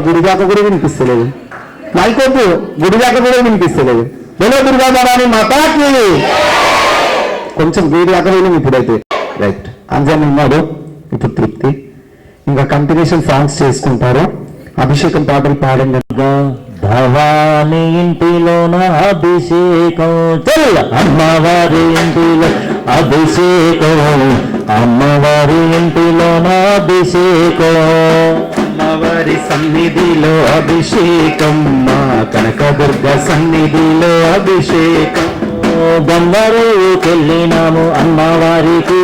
గుడి దాకా కూడా వినిపిస్తలేదు, మైకొద్దు గుడి దాకా కూడా వినిపిస్తలేదు. బలో దుర్గా భవాని మాతాకి. కొంచెం గుడి దాకా వెళ్ళింది ఇప్పుడైతే. రైట్, అంజన్ ఉన్నాడు ఇప్పుడు. తృప్తి ఇంకా కంటిన్యూషన్ సాంగ్స్ చేసుకుంటారు. అభిషేకం పాటలు పాడండి. భవాని ఇంటిలోన అభిషేకం, అమ్మవారి ఇంటిలో అభిషేకం, అమ్మవారి ఇంటిలోన అభిషేకం, అమ్మవారి సన్నిధిలో అభిషేకం, మా కనకదుర్గ సన్నిధిలో అభిషేకం. గంగారేవుకెళ్ళినాము అమ్మవారికి,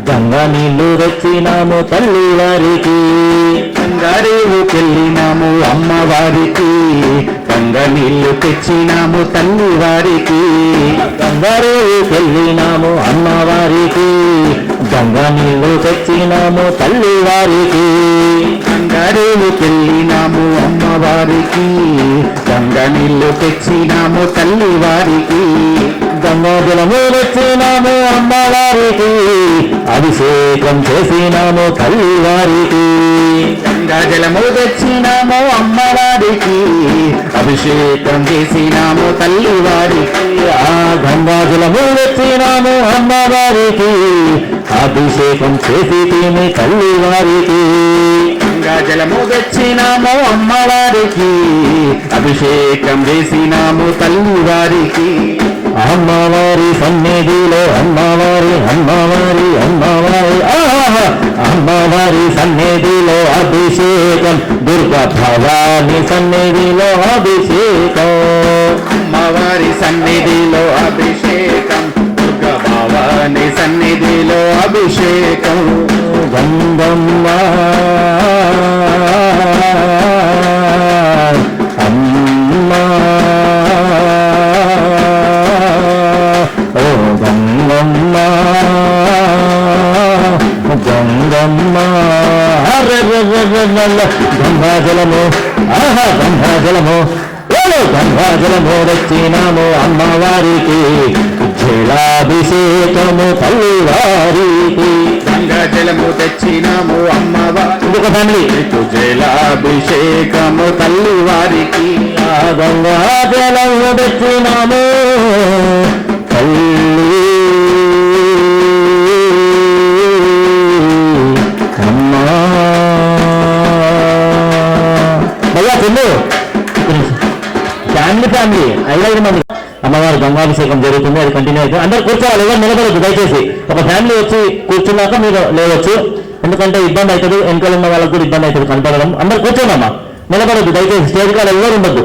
గంగా నీళ్లు తెచ్చినాము తల్లి వారికి. గంగారేవుకెళ్ళినాము అమ్మవారికి, గంగా నీళ్లు తెచ్చినాము తల్లి వారికి. గంగారేవుకెళ్ళినాము అమ్మవారికి, గంగా నీళ్లు తెచ్చినాము తల్లి వారికి. గంగారేవుకెళ్ళినాము అమ్మవారికి, గంగా నీళ్లు తెచ్చినాము తల్లి వారికి. గంగా జలము తెచ్చినాము అమ్మవారికి, అభిషేకం చేసినాము తల్లి వారికి. గంగా జలము తెచ్చినాము అమ్మవారికి, అభిషేకం చేసినాము తల్లి వారికి. ఆ గంగా జలము తెచ్చినాము అమ్మవారికి, అభిషేకం చేసి తిని తల్లి వారికి. గంగా జలము తెచ్చినాము అమ్మవారికి, అభిషేకం చేసినాము తల్లి వారికి. అమ్మవారి సన్నిధిలో అమ్మవారి అమ్మవారి అమ్మవారి అమ్మవారి సన్నిధిలో అభిషేకం, దుర్గా భవాని సన్నిధిలో అభిషేకం, అమ్మవారి సన్నిధిలో అభిషేకం, దుర్గా భవాని సన్నిధిలో అభిషేకం. గంగమ్మ అమ్మ ఓ గంగమ్మ గంగమ్మ గంగాజలము గంగాజలము గంగాజలము తెచ్చినాము అమ్మవారికి, జలాభిషేకము తల్లి వారికి. గంగాజలము తెచ్చినాము అమ్మవారికి, ఇంకొక ఫ్యామిలీ జలాభిషేకము తల్లి వారికి. ఆ గంగాజలము తెచ్చినాము తల్లి అమ్మా. భయ్యా చెల్లు ఫ్యామిలీ 5 మంది అమ్మవారి గంగాభిషేకం జరుగుతుంది, అది కంటిన్యూ అవుతుంది. అందరు కూర్చోవాలి, ఎవరు నిలబడద్దు దయచేసి. ఒక ఫ్యామిలీ వచ్చి కూర్చున్నాక మీరు లేవచ్చు, ఎందుకంటే ఇబ్బంది అవుతుంది, వెనకాల ఉన్న వాళ్ళకు కూడా ఇబ్బంది అవుతుంది కనపడడం. అందరు కూర్చోనమ్మా, నిలబడద్దు దయచేసి. స్టేజ్ కాడ ఎవరు ఉండద్దు,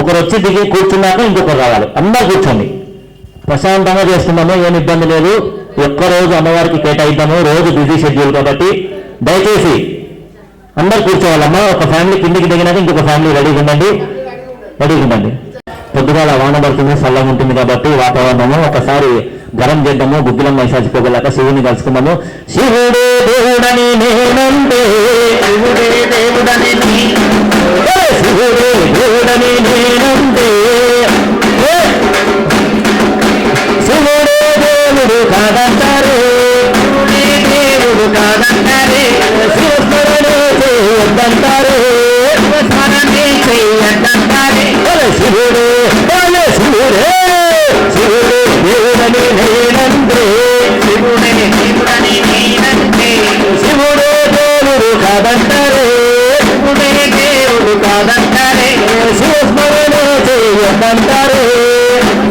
ఒకరు వచ్చి దిగి కూర్చున్నాక ఇంకొకరు రావాలి. అందరు కూర్చోండి, ప్రశాంతంగా చేస్తున్నాము, ఏమి ఇబ్బంది లేదు. ఒక్కరోజు అమ్మవారికి కేటాయిద్దాము, రోజు బిజీ షెడ్యూల్ కాబట్టి దయచేసి అందరు కూర్చోవాలమ్మా. ఒక ఫ్యామిలీ కిందికి దిగినాక ఇంకొక ఫ్యామిలీ రెడీగా ఉండండి. పొద్దుగాల వాన పడుతుంది, చల్లగా ఉంటుంది కాబట్టి వాతావరణము. ఒకసారి గరం చేద్దాము, గుగ్గిలం మైసాజ్ పోగలాక శివుని కలుసుకుందాము. శివుడే దేవుడని నేనంటే, శివుడే దేవుడని శివుడే దేవుడని నేనంటే, శివుడే దేవుడు కాదంటారే, దేవుడు కాదంటారే, శివస్మరణే చేయొద్దంటారే, స్మరణే చేయొద్దంటారే. శివుడే శివుడే శివుడే దేవుడని నేనంటే, శివుడే దేవుడని నేనంటే, శివుడే దేవుడు కాదంటారే, శివుడే దేవుడు కాదంటారే, శివస్మరణే చేయొద్దంటారే,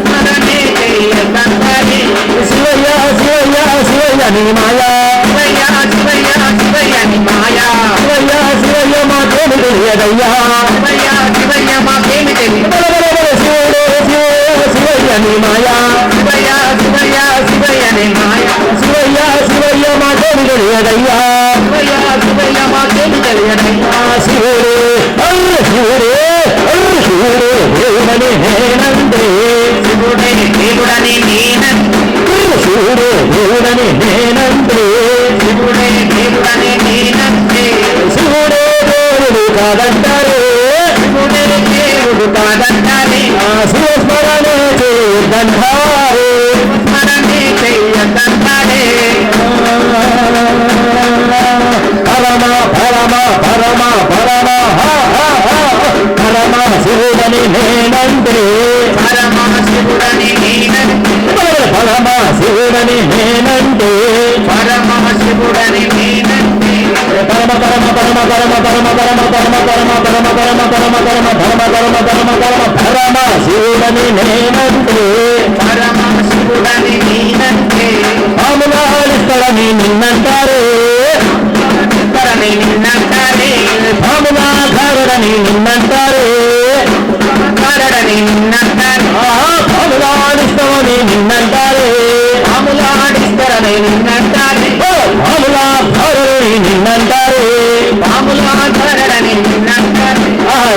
స్మరణే చేయొద్దంటారే. శివయ్య శివయ్య శివయ్య నీ మాయా, శివయ్య శివయ్య శివయ్య నీ మాయా, శివయ్య శివయ్య మాకేమి తెలియదయ్యా, శివయ్య శివయ్య మాకేమి తెలియదు. శివుడే శివయ్య నీ మాయా, శివయ్య శివయ్య శివయ్య నీ మాయా, శివయ్య శివయ్య మాకేమి తెలియదయ్యా, శివయ్య శివయ్య మాకేమి తెలియదయ్యా. శివుడే శివుడే శివుడే దేవుడని నేనంటే, శివుడే దేవుడని నేనంటే, శివుడే దేవుడని నేనంటే, శివుడే దేవుడని నేనంటే, శివుడే దేవుడు కాదంటారే, శివుడే దేవుడు కాదంటారే, శివస్మరణే చేయొద్దంటారే, స్మరణే చేయొద్దంటారే. పరమ పరమ పరమ పరమ పరమ పరమ పరమ పరమ పరమ పరమ పరమ పరమ శివుడని నేనంటే పరమ శివుడని నేనంటే పాములాడిస్తాడని నిన్నంటారే పరని నిన్నంటారే పాములాగారని నిన్నంటారే కారడని నిన్నంటారే పాములాడిస్తామని నిన్నంటారే పాములాడిస్తారని నిన్నంటారే పాములాగారని నిన్నంటారే పాములాడరని నిన్నంటారే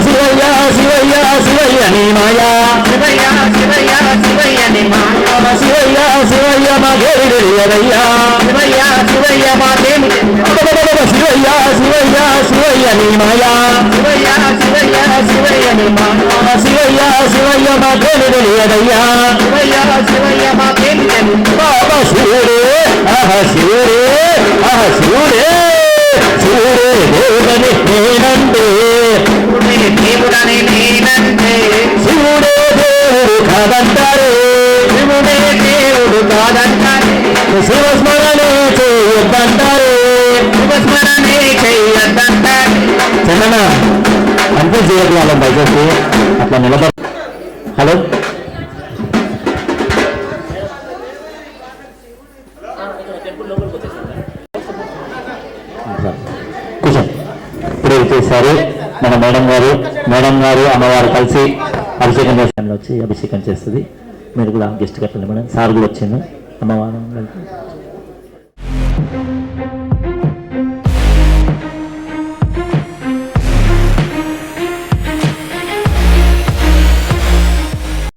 శివయ్య శివయ్య శివయ్య నీ మాయా శివయ్య శివయ్య శివయ్యని మాట శివయ్య శివయ్య మా గేరి తెలియదయ్యా శివయ్య శివయ్య మాకేమి శివయ్య శివయ్య శివయ్య నీ మాయా శివయ్య శివయ్య శివయ్యని మాట శివయ్య శివయ్య మా గేరి తెలియదయ్యా శివయ్య శివయ్య మాకేమి బాబా శివుడే శివుడే శివుడే శివుడే దేవుడని నేనంటే దేవుడని నేనంటే శివుడే దేవుడు కాదంటారే శివుడే దేవుడు కాదంటారే శివస్మరణే చేయొద్దంటారే శివస్మరణే చెయ్యొద్దంటారే చందన అంతే చేయగలం దయచేసి అట్లా నిలబడ హలో కూర్చో ఇప్పుడు వచ్చేసారు మన మేడం గారు అమ్మవారు కలిసి అభిషేకం చేసిన వచ్చి అభిషేకం చేస్తుంది మీరు కూడా గెస్ట్ కట్టండి మేడం సార్ కూడా వచ్చింది అమ్మవారు